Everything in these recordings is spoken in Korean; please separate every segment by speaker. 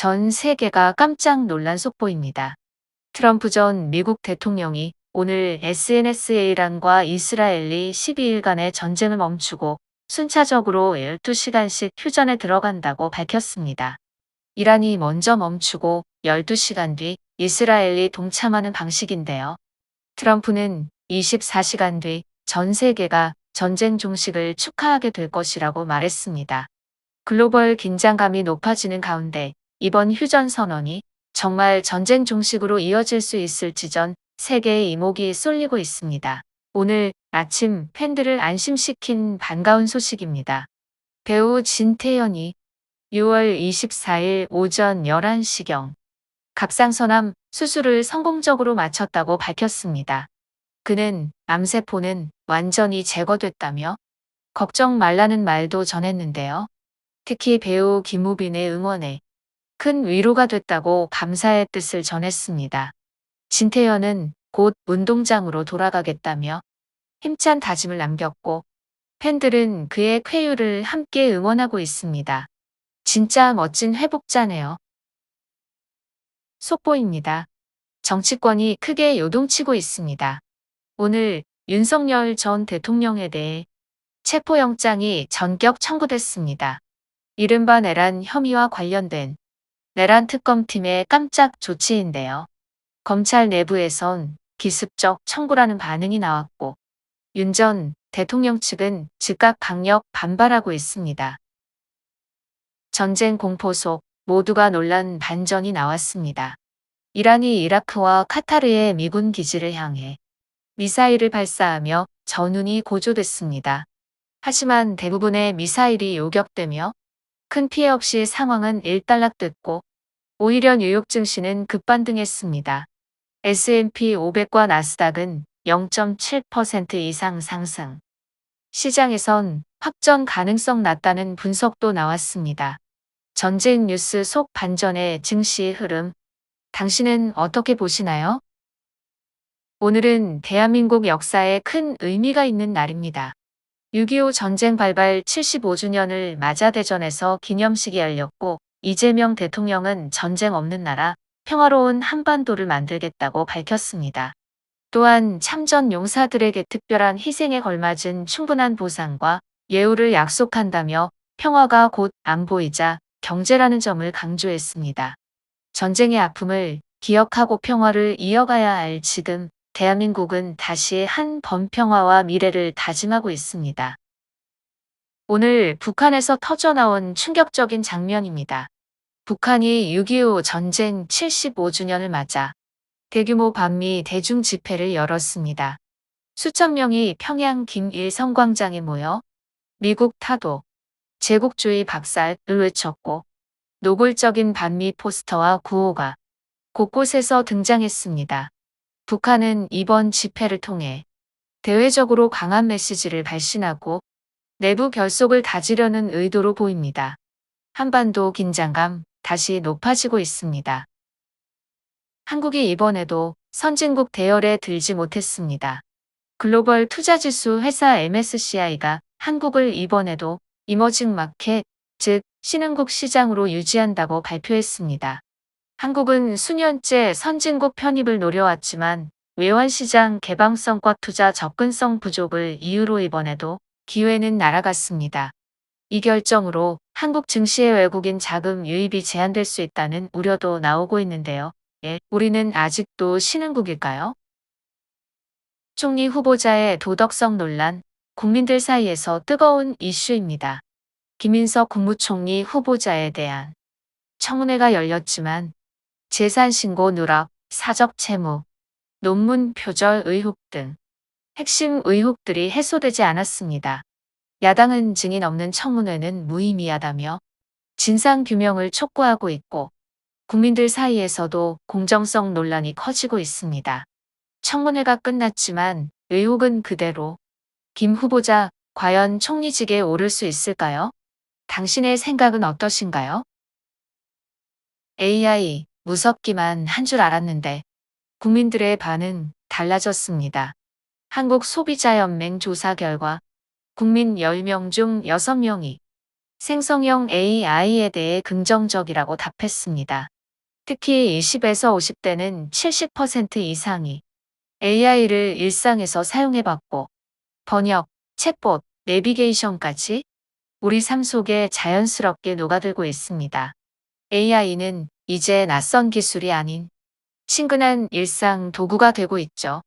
Speaker 1: 전 세계가 깜짝 놀란 속보입니다. 트럼프 전 미국 대통령이 오늘 SNS에 이란과 이스라엘이 12일간의 전쟁을 멈추고 순차적으로 12시간씩 휴전에 들어간다고 밝혔습니다. 이란이 먼저 멈추고 12시간 뒤 이스라엘이 동참하는 방식인데요. 트럼프는 24시간 뒤 전 세계가 전쟁 종식을 축하하게 될 것이라고 말했습니다. 글로벌 긴장감이 높아지는 가운데 이번 휴전 선언이 정말 전쟁 종식으로 이어질 수 있을지 전 세계의 이목이 쏠리고 있습니다. 오늘 아침 팬들을 안심시킨 반가운 소식입니다. 배우 진태현이 6월 24일 오전 11시경 갑상선암 수술을 성공적으로 마쳤다고 밝혔습니다. 그는 암세포는 완전히 제거됐다며 걱정 말라는 말도 전했는데요. 특히 배우 김우빈의 응원에 큰 위로가 됐다고 감사의 뜻을 전했습니다. 진태현은 곧 운동장으로 돌아가겠다며 힘찬 다짐을 남겼고 팬들은 그의 쾌유를 함께 응원하고 있습니다. 진짜 멋진 회복자네요. 속보입니다. 정치권이 크게 요동치고 있습니다. 오늘 윤석열 전 대통령에 대해 체포영장이 전격 청구됐습니다. 이른바 내란 혐의와 관련된 내란 특검팀의 깜짝 조치인데요. 검찰 내부에선 기습적 청구라는 반응이 나왔고 윤 전 대통령 측은 즉각 강력 반발하고 있습니다. 전쟁 공포 속 모두가 놀란 반전이 나왔습니다. 이란이 이라크와 카타르의 미군 기지를 향해 미사일을 발사하며 전운이 고조됐습니다. 하지만 대부분의 미사일이 요격되며 큰 피해 없이 상황은 일단락됐고 오히려 뉴욕 증시는 급반등했습니다. S&P 500과 나스닥은 0.7% 이상 상승. 시장에선 확전 가능성 낮다는 분석도 나왔습니다. 전쟁 뉴스 속 반전의 증시 흐름, 당신은 어떻게 보시나요? 오늘은 대한민국 역사에 큰 의미가 있는 날입니다. 6.25 전쟁 발발 75주년을 맞아 대전에서 기념식이 열렸고 이재명 대통령은 전쟁 없는 나라, 평화로운 한반도를 만들겠다고 밝혔습니다. 또한 참전 용사들에게 특별한 희생에 걸맞은 충분한 보상과 예우를 약속한다며 평화가 곧 안보이자 경제라는 점을 강조했습니다. 전쟁의 아픔을 기억하고 평화를 이어가야 할 지금 대한민국은 다시 한 번 평화와 미래를 다짐하고 있습니다. 오늘 북한에서 터져나온 충격적인 장면입니다. 북한이 6.25 전쟁 75주년을 맞아 대규모 반미 대중 집회를 열었습니다. 수천 명이 평양 김일성 광장에 모여 미국 타도, 제국주의 박살을 외쳤고 노골적인 반미 포스터와 구호가 곳곳에서 등장했습니다. 북한은 이번 집회를 통해 대외적으로 강한 메시지를 발신하고 내부 결속을 다지려는 의도로 보입니다. 한반도 긴장감 다시 높아지고 있습니다. 한국이 이번에도 선진국 대열에 들지 못했습니다. 글로벌 투자지수 회사 MSCI가 한국을 이번에도 이머징 마켓, 즉 신흥국 시장으로 유지한다고 발표했습니다. 한국은 수년째 선진국 편입을 노려왔지만 외환시장 개방성과 투자 접근성 부족을 이유로 이번에도 기회는 날아갔습니다. 이 결정으로 한국 증시의 외국인 자금 유입이 제한될 수 있다는 우려도 나오고 있는데요. 우리는 아직도 신흥국일까요? 총리 후보자의 도덕성 논란, 국민들 사이에서 뜨거운 이슈입니다. 김인석 국무총리 후보자에 대한 청문회가 열렸지만 재산신고 누락, 사적 채무, 논문 표절 의혹 등 핵심 의혹들이 해소되지 않았습니다. 야당은 증인 없는 청문회는 무의미하다며 진상규명을 촉구하고 있고 국민들 사이에서도 공정성 논란이 커지고 있습니다. 청문회가 끝났지만 의혹은 그대로. 김 후보자 과연 총리직에 오를 수 있을까요? 당신의 생각은 어떠신가요? AI 무섭기만 한 줄 알았는데 국민들의 반응 달라졌습니다. 한국소비자연맹 조사 결과 국민 10명 중 6명이 생성형 AI에 대해 긍정적이라고 답했습니다. 특히 20에서 50대는 70% 이상이 AI를 일상에서 사용해봤고, 번역, 챗봇, 내비게이션까지 우리 삶 속에 자연스럽게 녹아들고 있습니다. AI는 이제 낯선 기술이 아닌 친근한 일상 도구가 되고 있죠.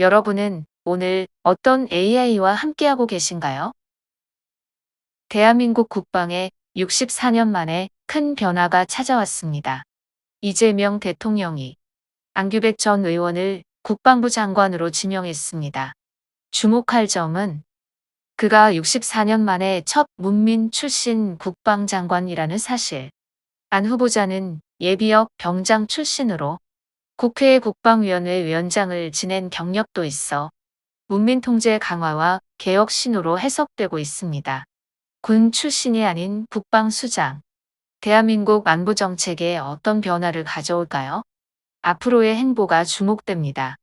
Speaker 1: 여러분은 오늘 어떤 AI와 함께하고 계신가요? 대한민국 국방에 64년 만에 큰 변화가 찾아왔습니다. 이재명 대통령이 안규백 전 의원을 국방부 장관으로 지명했습니다. 주목할 점은 그가 64년 만에 첫 문민 출신 국방장관이라는 사실. 안 후보자는 예비역 병장 출신으로 국회 국방위원회 위원장을 지낸 경력도 있어 문민 통제 강화와 개혁 신호로 해석되고 있습니다. 군 출신이 아닌 국방수장. 대한민국 안보 정책에 어떤 변화를 가져올까요? 앞으로의 행보가 주목됩니다.